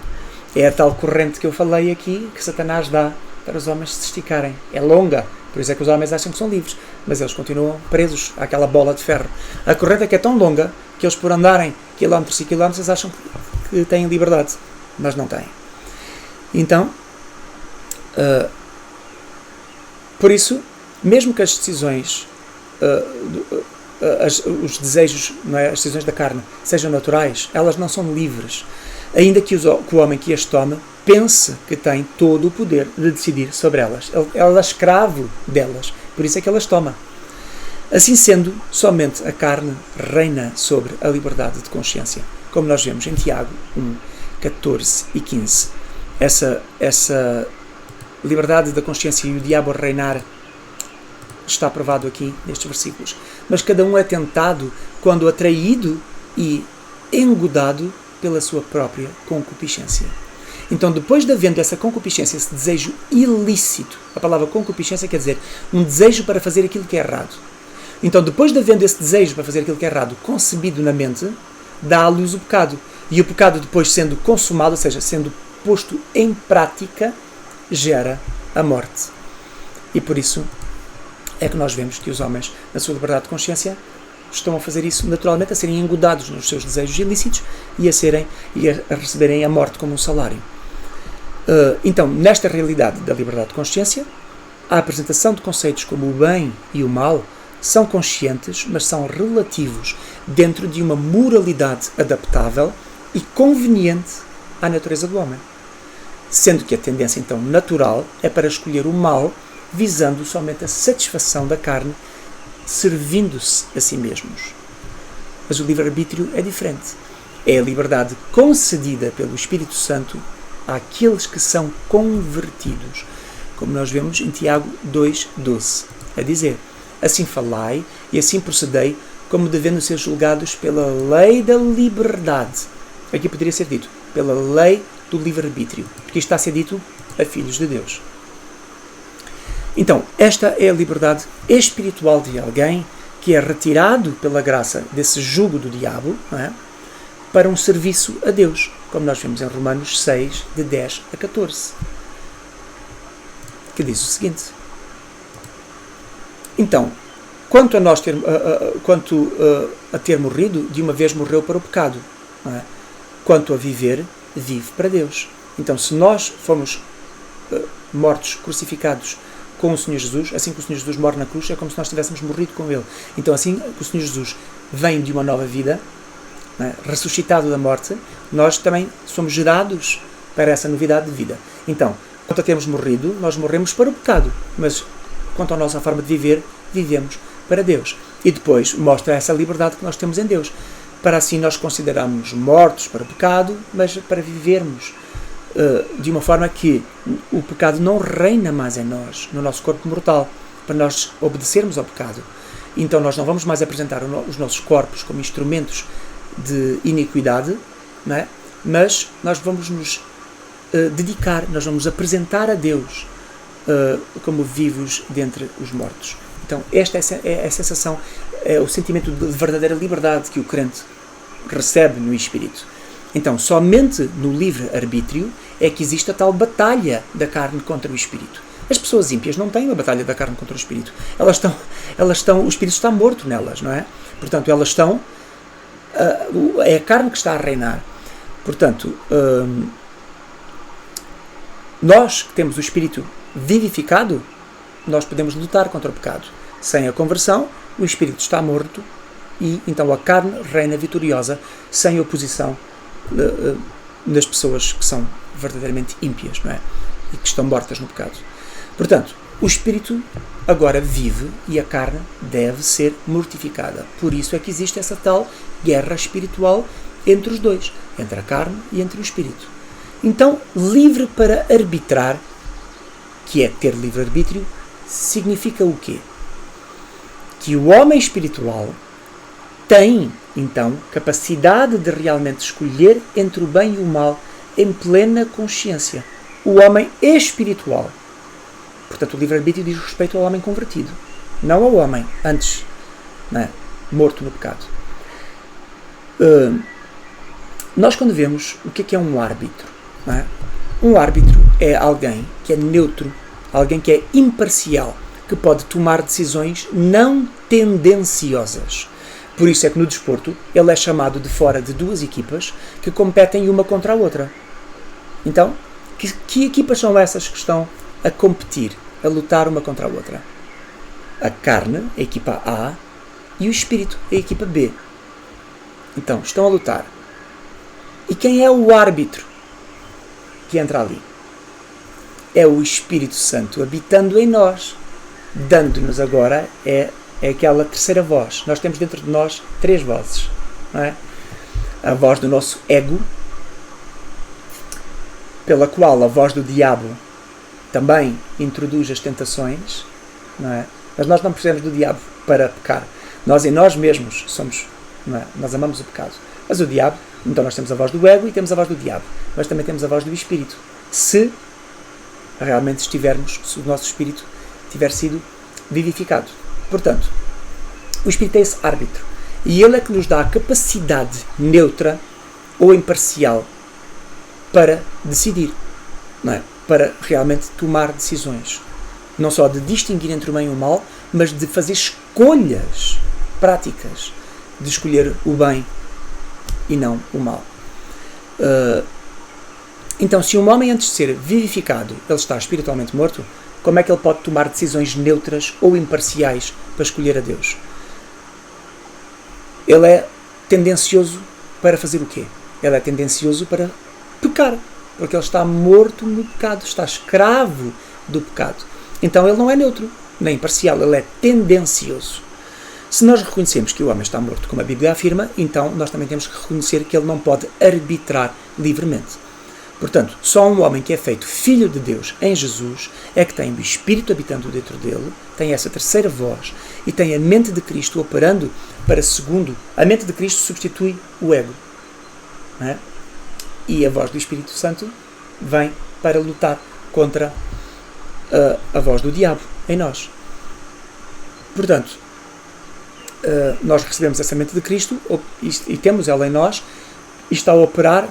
É a tal corrente que eu falei aqui, que Satanás dá para os homens se esticarem. É longa, por isso é que os homens acham que são livres, mas eles continuam presos àquela bola de ferro. A corrente é que é tão longa que eles, por andarem quilómetros e quilómetros, acham que têm liberdade, mas não têm. Então, por isso, mesmo que as decisões, os desejos, não é, as decisões da carne sejam naturais, elas não são livres. Ainda que o homem que as tome pense que tem todo o poder de decidir sobre elas. Ele é escravo delas, por isso é que elas toma. Assim sendo, somente a carne reina sobre a liberdade de consciência, como nós vemos em Tiago 1, 14 e 15. Essa liberdade da consciência e o diabo a reinar está provado aqui nestes versículos. Mas cada um é tentado quando atraído e engodado pela sua própria concupiscência. Então, depois de havendo essa concupiscência, esse desejo ilícito, a palavra concupiscência quer dizer um desejo para fazer aquilo que é errado. Então, depois de havendo esse desejo para fazer aquilo que é errado concebido na mente, dá à luz o pecado. E o pecado, depois sendo consumado, ou seja, sendo posto em prática, gera a morte. E por isso é que nós vemos que os homens, na sua liberdade de consciência, estão a fazer isso naturalmente, a serem engodados nos seus desejos ilícitos e a receberem a morte como um salário. Então, nesta realidade da liberdade de consciência, a apresentação de conceitos como o bem e o mal são conscientes, mas são relativos dentro de uma moralidade adaptável e conveniente à natureza do homem. Sendo que a tendência, então, natural é para escolher o mal, visando somente a satisfação da carne, servindo-se a si mesmos. Mas o livre-arbítrio é diferente. É a liberdade concedida pelo Espírito Santo àqueles que são convertidos, como nós vemos em Tiago 2,12, a dizer: assim falai e assim procedei, como devendo ser julgados pela lei da liberdade. Aqui poderia ser dito, pela lei do livre-arbítrio, porque isto está a ser dito a filhos de Deus. Então, esta é a liberdade espiritual de alguém que é retirado pela graça desse jugo do diabo, não é? Para um serviço a Deus, como nós vemos em Romanos 6, de 10 a 14, que diz o seguinte: então, quanto a ter morrido, de uma vez morreu para o pecado, não é? Quanto a viver, vive para Deus. Então, se nós fomos mortos, crucificados com o Senhor Jesus, assim que o Senhor Jesus morre na cruz, é como se nós tivéssemos morrido com Ele. Então, assim que o Senhor Jesus vem de uma nova vida, né, ressuscitado da morte, nós também somos gerados para essa novidade de vida. Então, quanto a termos morrido, nós morremos para o pecado, mas quanto à nossa forma de viver, vivemos para Deus. E depois mostra essa liberdade que nós temos em Deus. Para assim nós considerarmos mortos para o pecado, mas para vivermos de uma forma que o pecado não reina mais em nós, no nosso corpo mortal, para nós obedecermos ao pecado. Então nós não vamos mais apresentar os nossos corpos como instrumentos de iniquidade, não é? Mas nós vamos nos dedicar, nós vamos apresentar a Deus como vivos dentre os mortos. Então, esta é a sensação, é o sentimento de verdadeira liberdade que o crente recebe no Espírito. Então, somente no livre-arbítrio é que existe a tal batalha da carne contra o Espírito. As pessoas ímpias não têm uma batalha da carne contra o Espírito. O Espírito está morto nelas, não é? Portanto, elas estão... é a carne que está a reinar. Portanto, nós que temos o Espírito vivificado, nós podemos lutar contra o pecado. Sem a conversão, o Espírito está morto e então a carne reina vitoriosa sem oposição nas pessoas que são verdadeiramente ímpias, não é? E que estão mortas no pecado. Portanto, o Espírito agora vive e a carne deve ser mortificada. Por isso é que existe essa tal guerra espiritual entre os dois, entre a carne e entre o Espírito. Então, livre para arbitrar, que é ter livre-arbítrio, significa o quê? Que o homem espiritual tem, então, capacidade de realmente escolher entre o bem e o mal em plena consciência. O homem espiritual. Portanto, o livre-arbítrio diz respeito ao homem convertido, não ao homem antes, não é? Morto no pecado. Nós, quando vemos o que é um árbitro, não é? Um árbitro é alguém que é neutro, alguém que é imparcial, que pode tomar decisões não tendenciosas. Por isso é que no desporto ele é chamado de fora de duas equipas que competem uma contra a outra. Então, que equipas são essas que estão a competir, a lutar uma contra a outra? A carne, a equipa A, e o espírito, a equipa B. Então, estão a lutar. E quem é o árbitro que entra ali? É o Espírito Santo habitando em nós, dando-nos agora é aquela terceira voz. Nós temos dentro de nós três vozes, não é? A voz do nosso ego, pela qual a voz do diabo também introduz as tentações, não é? Mas nós não precisamos do diabo para pecar. Nós em nós mesmos somos, não é? Nós amamos o pecado. Mas o diabo, então nós temos a voz do ego e temos a voz do diabo. Mas também temos a voz do Espírito. Se realmente se o nosso Espírito tiver sido vivificado. Portanto, o Espírito é esse árbitro. E ele é que nos dá a capacidade neutra ou imparcial para decidir, não é? Para realmente tomar decisões. Não só de distinguir entre o bem e o mal, mas de fazer escolhas práticas, de escolher o bem e não o mal. Então, se um homem antes de ser vivificado, ele está espiritualmente morto, como é que ele pode tomar decisões neutras ou imparciais para escolher a Deus? Ele é tendencioso para fazer o quê? Ele é tendencioso para pecar, porque ele está morto no pecado, está escravo do pecado. Então ele não é neutro, nem imparcial, ele é tendencioso. Se nós reconhecemos que o homem está morto, como a Bíblia afirma, então nós também temos que reconhecer que ele não pode arbitrar livremente. Portanto, só um homem que é feito filho de Deus em Jesus é que tem o Espírito habitando dentro dele, tem essa terceira voz e tem a mente de Cristo operando para segundo. A mente de Cristo substitui o ego. Não é? E a voz do Espírito Santo vem para lutar contra a voz do diabo em nós. Portanto, nós recebemos essa mente de Cristo e temos ela em nós e está a operar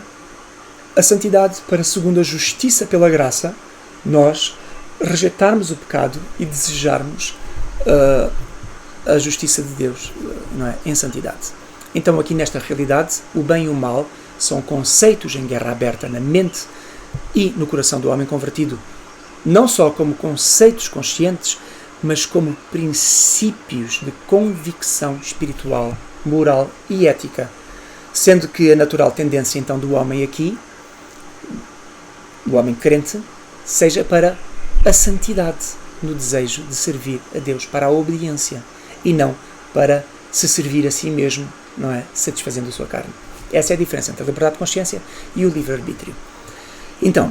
a santidade para, segundo a justiça pela graça, nós rejeitarmos o pecado e desejarmos a justiça de Deus, não é? Em santidade. Então, aqui nesta realidade, o bem e o mal são conceitos em guerra aberta na mente e no coração do homem convertido, não só como conceitos conscientes, mas como princípios de convicção espiritual, moral e ética, sendo que a natural tendência então do homem aqui, do homem crente, seja para a santidade no desejo de servir a Deus, para a obediência, e não para se servir a si mesmo, não é? Satisfazendo a sua carne. Essa é a diferença entre a liberdade de consciência e o livre-arbítrio. Então,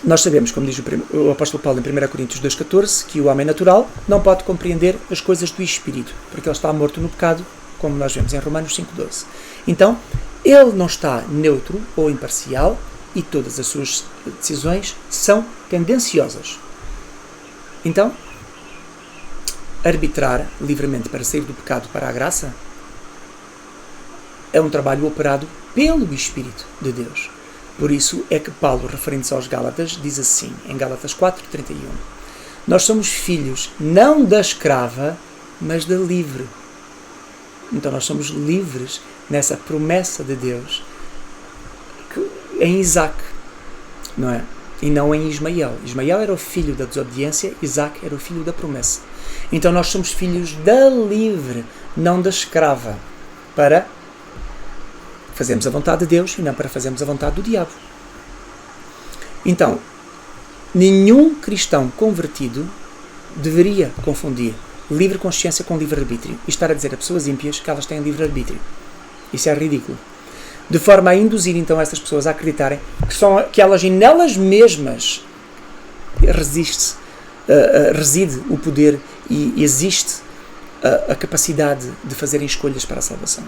nós sabemos, como diz o apóstolo Paulo em 1 Coríntios 2,14, que o homem natural não pode compreender as coisas do Espírito, porque ele está morto no pecado, como nós vemos em Romanos 5,12. Então, ele não está neutro ou imparcial, e todas as suas decisões são tendenciosas. Então, arbitrar livremente para sair do pecado para a graça é um trabalho operado pelo Espírito de Deus. Por isso é que Paulo, referente-se aos Gálatas, diz assim, em Gálatas 4:31, nós somos filhos não da escrava, mas da livre. Então nós somos livres nessa promessa de Deus em Isaac, não é? E não em Ismael. Ismael era o filho da desobediência, Isaac era o filho da promessa. Então nós somos filhos da livre, não da escrava, para fazermos a vontade de Deus e não para fazermos a vontade do diabo. Então, nenhum cristão convertido deveria confundir livre consciência com livre-arbítrio e estar a dizer a pessoas ímpias que elas têm livre-arbítrio. Isso é ridículo. De forma a induzir então essas pessoas a acreditarem que elas nelas mesmas reside o poder e existe a capacidade de fazerem escolhas para a salvação.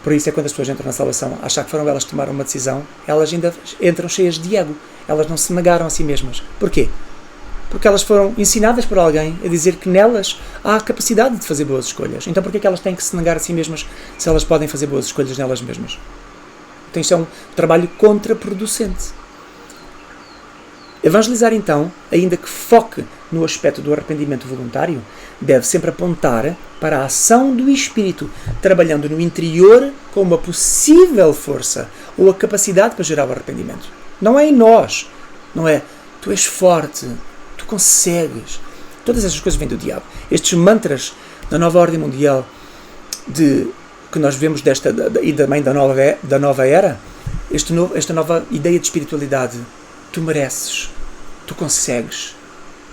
Por isso é quando as pessoas entram na salvação, achar que foram elas que tomaram uma decisão, elas ainda entram cheias de ego. Elas não se negaram a si mesmas. Porquê? Porque elas foram ensinadas por alguém a dizer que nelas há a capacidade de fazer boas escolhas. Então porquê é que elas têm que se negar a si mesmas se elas podem fazer boas escolhas nelas mesmas? Então isso é um trabalho contraproducente. Evangelizar, então, ainda que foque no aspecto do arrependimento voluntário, deve sempre apontar para a ação do Espírito, trabalhando no interior com uma possível força ou a capacidade para gerar o arrependimento. Não é em nós, não é tu és forte, tu consegues. Todas essas coisas vêm do diabo. Estes mantras da nova ordem mundial que nós vemos e também da nova era, esta nova ideia de espiritualidade, tu mereces, tu consegues.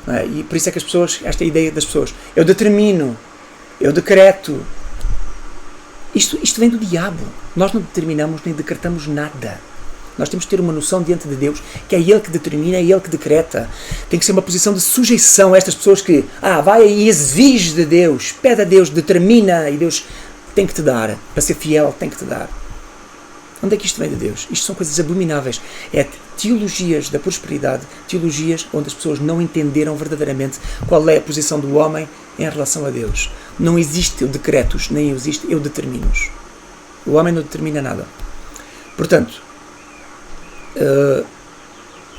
Não é? E por isso é que esta ideia das pessoas, eu determino, eu decreto, isto vem do diabo. Nós não determinamos nem decretamos nada. Nós temos que ter uma noção diante de Deus, que é Ele que determina, é Ele que decreta. Tem que ser uma posição de sujeição a estas pessoas que, vai e exige de Deus, pede a Deus, determina, e Deus tem que te dar, para ser fiel tem que te dar. Onde é que isto vem de Deus? Isto são coisas abomináveis. É teologias da prosperidade, teologias onde as pessoas não entenderam verdadeiramente qual é a posição do homem em relação a Deus. Não existe eu decretos, nem existe eu determinos. O homem não determina nada. Portanto,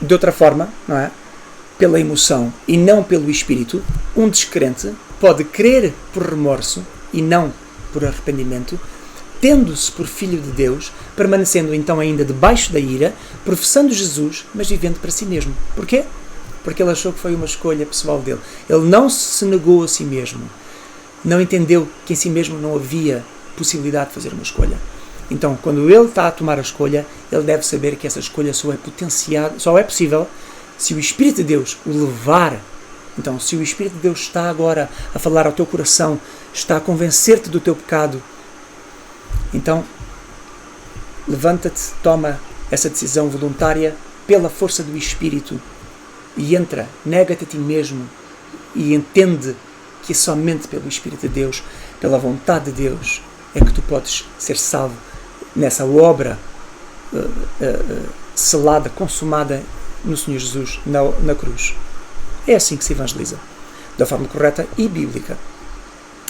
de outra forma, não é? Pela emoção e não pelo espírito, um descrente pode crer por remorso e não por arrependimento, tendo-se por filho de Deus, permanecendo então ainda debaixo da ira, professando Jesus, mas vivendo para si mesmo. Porquê? Porque ele achou que foi uma escolha pessoal dele. Ele não se negou a si mesmo. Não entendeu que em si mesmo não havia possibilidade de fazer uma escolha. Então, quando ele está a tomar a escolha, ele deve saber que essa escolha só é possível se o Espírito de Deus o levar. Então, se o Espírito de Deus está agora a falar ao teu coração, está a convencer-te do teu pecado, então, levanta-te, toma essa decisão voluntária pela força do Espírito e entra, nega-te a ti mesmo e entende que é somente pelo Espírito de Deus, pela vontade de Deus, é que tu podes ser salvo nessa obra selada, consumada no Senhor Jesus, na cruz. É assim que se evangeliza, da forma correta e bíblica.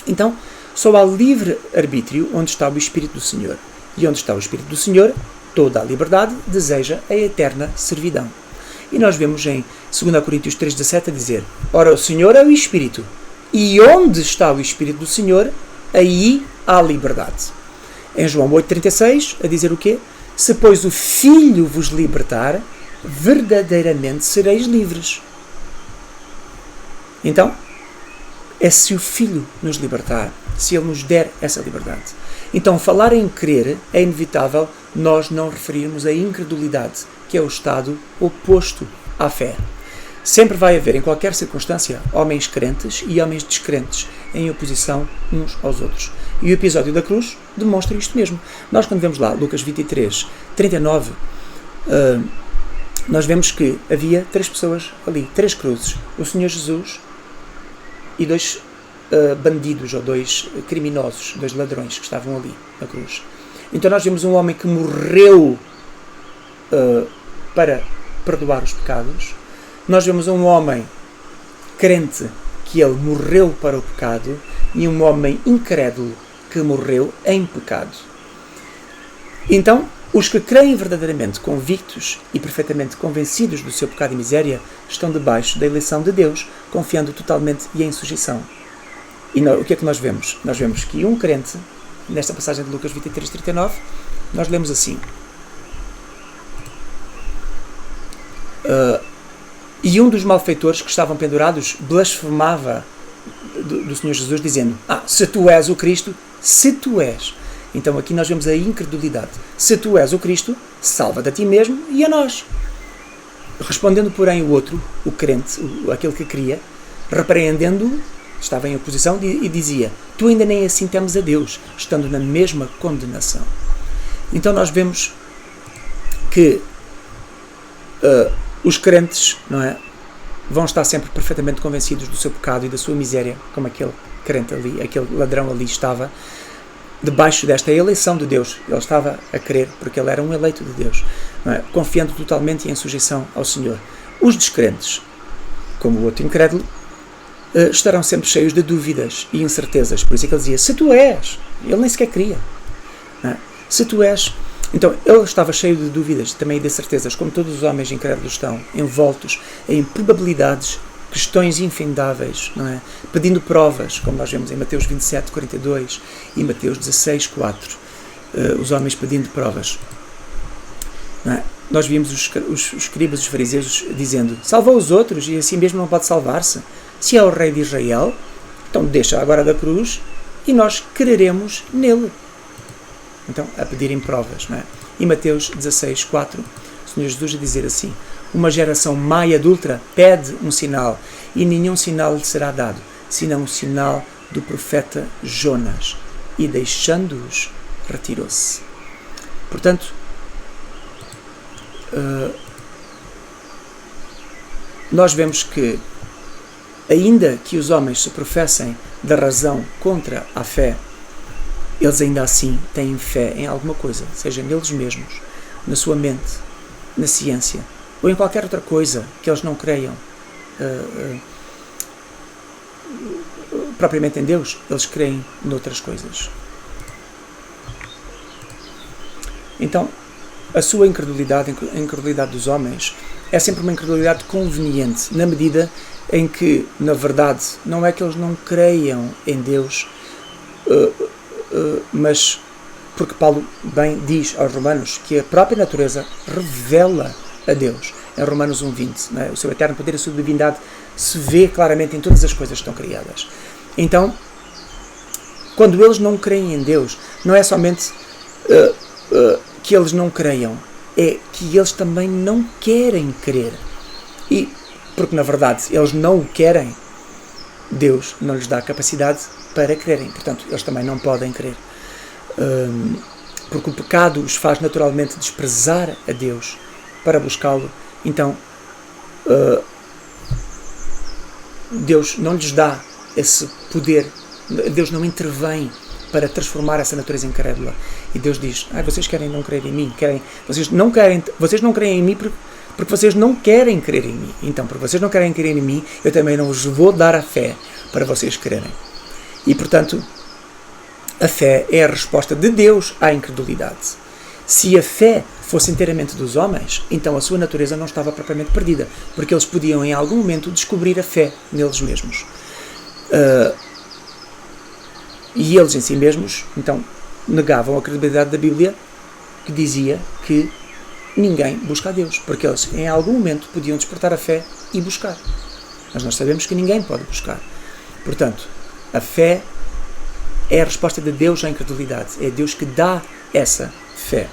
Então, só há livre-arbítrio onde está o Espírito do Senhor. E onde está o Espírito do Senhor, toda a liberdade deseja a eterna servidão. E nós vemos em 2 Coríntios 3,17 a dizer: ora, o Senhor é o Espírito, e onde está o Espírito do Senhor, aí há liberdade. Em João 8,36, a dizer o quê? Se, pois, o Filho vos libertar, verdadeiramente sereis livres. Então, é se o Filho nos libertar, se Ele nos der essa liberdade. Então, falar em crer é inevitável nós não referirmos a incredulidade, que é o estado oposto à fé. Sempre vai haver, em qualquer circunstância, homens crentes e homens descrentes, em oposição uns aos outros. E o episódio da cruz demonstra isto mesmo. Nós, quando vemos lá Lucas 23, 39, nós vemos que havia 3 pessoas ali, 3 cruzes. O Senhor Jesus e 2 bandidos ou 2 criminosos, 2 ladrões que estavam ali na cruz. Então nós vemos um homem que morreu para perdoar os pecados. Nós vemos um homem crente que ele morreu para o pecado e um homem incrédulo que morreu em pecado. Então, os que creem verdadeiramente convictos e perfeitamente convencidos do seu pecado e miséria estão debaixo da eleição de Deus, confiando totalmente e em sujeição. E o que é que nós vemos? Nós vemos que um crente, nesta passagem de Lucas 23:39, nós lemos assim: e um dos malfeitores que estavam pendurados blasfemava do Senhor Jesus, dizendo: se tu és o Cristo, se tu és. Então aqui nós vemos a incredulidade. Se tu és o Cristo, salva-te a ti mesmo e a nós. Respondendo, porém, o outro, o crente, aquele que cria, repreendendo-o, estava em oposição e dizia: tu ainda nem assim temes a Deus, estando na mesma condenação. Então nós vemos que os crentes, não é, vão estar sempre perfeitamente convencidos do seu pecado e da sua miséria, como aquele crente ali, aquele ladrão ali estava, debaixo desta eleição de Deus. Ele estava a crer porque ele era um eleito de Deus, não é? Confiando totalmente e em sujeição ao Senhor. Os descrentes, como o outro incrédulo, estarão sempre cheios de dúvidas e incertezas. Por isso é que ele dizia: se tu és. Ele nem sequer queria. Não é? Se tu és. Então, ele estava cheio de dúvidas também e de certezas, como todos os homens incrédulos estão, envoltos em probabilidades, questões infindáveis, não é? Pedindo provas, como nós vemos em Mateus 27:42 e Mateus 16:4, os homens pedindo provas. Não é? Nós vimos os escribas, os fariseus, dizendo: salvou os outros e assim mesmo não pode salvar-se. Se é o rei de Israel, então deixa agora da cruz e nós creremos nele. Então, a pedirem provas, não é? E Mateus 16:4, o Senhor Jesus a dizer assim: uma geração má e adulta pede um sinal, e nenhum sinal lhe será dado, senão o sinal do profeta Jonas. E deixando-os, retirou-se. Portanto, nós vemos que, ainda que os homens se professem da razão contra a fé, eles ainda assim têm fé em alguma coisa, seja neles mesmos, na sua mente, na ciência, ou em qualquer outra coisa que eles não creiam propriamente em Deus. Eles creem noutras coisas. Então, a sua incredulidade, a incredulidade dos homens, é sempre uma incredulidade conveniente, na medida em que, na verdade, não é que eles não creiam em Deus, mas porque Paulo bem diz aos Romanos que a própria natureza revela a Deus. Em Romanos 1:20, né? O seu eterno poder e a sua divindade se vê claramente em todas as coisas que estão criadas. Então, quando eles não creem em Deus, não é somente que eles não creiam, é que eles também não querem crer. E, porque na verdade eles não o querem, Deus não lhes dá capacidade para crerem. Portanto, eles também não podem crer. Porque o pecado os faz naturalmente desprezar a Deus para buscá-lo. Então, Deus não lhes dá esse poder. Deus não intervém para transformar essa natureza incrédula. E Deus diz: vocês querem não crer em mim? Vocês não creem em mim porque vocês não querem crer em mim. Então, porque vocês não querem crer em mim, eu também não vos vou dar a fé para vocês crerem. E, portanto, a fé é a resposta de Deus à incredulidade. Se a fé fosse inteiramente dos homens, então a sua natureza não estava propriamente perdida, porque eles podiam em algum momento descobrir a fé neles mesmos. E eles em si mesmos, então, negavam a credibilidade da Bíblia, que dizia que ninguém busca a Deus, porque eles em algum momento podiam despertar a fé e buscar. Mas nós sabemos que ninguém pode buscar. Portanto, a fé é a resposta de Deus à incredulidade. É Deus que dá essa fé.